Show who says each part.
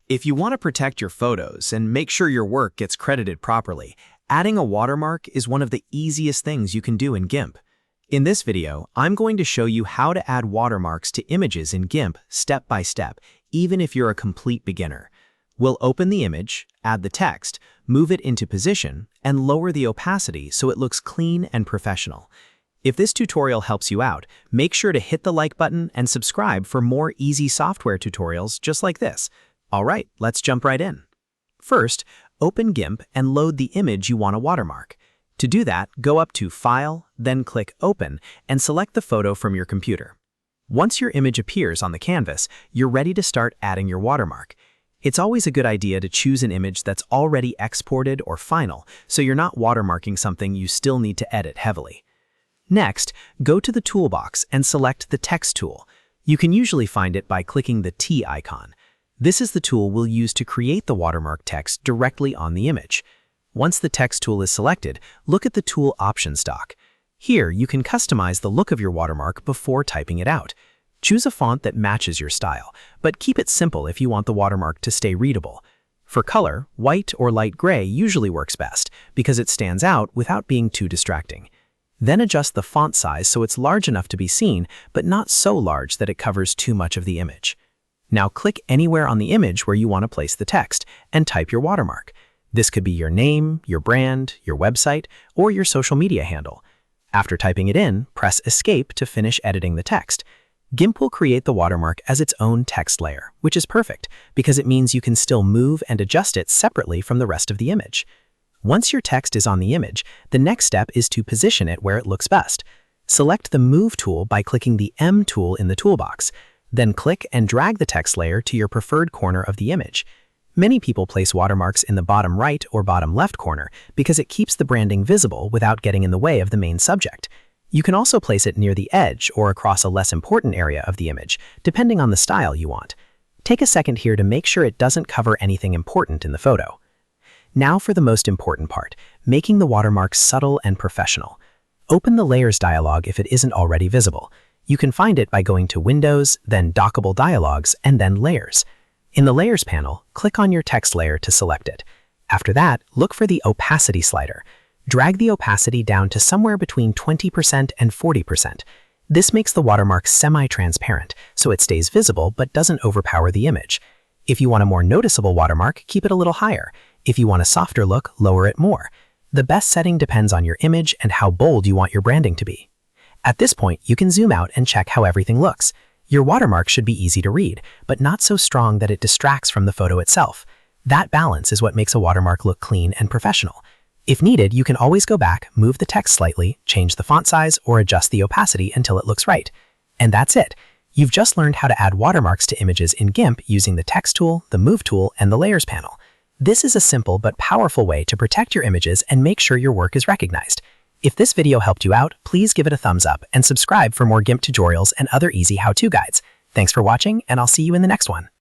Speaker 1: If you want to protect your photos and make sure your work gets credited properly, adding a watermark is one of the easiest things you can do in GIMP. In this video, I'm going to show you how to add watermarks to images in GIMP step by step, even if you're a complete beginner. We'll open the image, add the text, move it into position, and lower the opacity so it looks clean and professional. If this tutorial helps you out, make sure to hit the like button and subscribe for more easy software tutorials just like this. All right, let's jump right in. First, open GIMP and load the image you want to watermark. To do that, go up to File, then click Open, and select the photo from your computer. Once your image appears on the canvas, you're ready to start adding your watermark. It's always a good idea to choose an image that's already exported or final, so you're not watermarking something you still need to edit heavily. Next, go to the toolbox and select the Text tool. You can usually find it by clicking the T icon. This is the tool we'll use to create the watermark text directly on the image. Once the Text tool is selected, look at the Tool Options dock. Here, you can customize the look of your watermark before typing it out. Choose a font that matches your style, but keep it simple if you want the watermark to stay readable. For color, white or light gray usually works best because it stands out without being too distracting. Then adjust the font size so it's large enough to be seen, but not so large that it covers too much of the image. Now click anywhere on the image where you want to place the text and type your watermark. This could be your name, your brand, your website, or your social media handle. After typing it in, press Escape to finish editing the text. GIMP will create the watermark as its own text layer, which is perfect because it means you can still move and adjust it separately from the rest of the image. Once your text is on the image, the next step is to position it where it looks best. Select the Move tool by clicking the M tool in the toolbox. Then click and drag the text layer to your preferred corner of the image. Many people place watermarks in the bottom right or bottom left corner because it keeps the branding visible without getting in the way of the main subject. You can also place it near the edge or across a less important area of the image, depending on the style you want. Take a second here to make sure it doesn't cover anything important in the photo. Now for the most important part, making the watermark subtle and professional. Open the Layers dialog if it isn't already visible. You can find it by going to Windows, then Dockable Dialogs, and then Layers. In the Layers panel, click on your text layer to select it. After that, look for the Opacity slider. Drag the opacity down to somewhere between 20% and 40%. This makes the watermark semi-transparent, so it stays visible but doesn't overpower the image. If you want a more noticeable watermark, keep it a little higher. If you want a softer look, lower it more. The best setting depends on your image and how bold you want your branding to be. At this point, you can zoom out and check how everything looks. Your watermark should be easy to read, but not so strong that it distracts from the photo itself. That balance is what makes a watermark look clean and professional. If needed, you can always go back, move the text slightly, change the font size, or adjust the opacity until it looks right. And that's it. You've just learned how to add watermarks to images in GIMP using the Text tool, the Move tool, and the Layers panel. This is a simple but powerful way to protect your images and make sure your work is recognized. If this video helped you out, please give it a thumbs up and subscribe for more GIMP tutorials and other easy how-to guides. Thanks for watching, and I'll see you in the next one.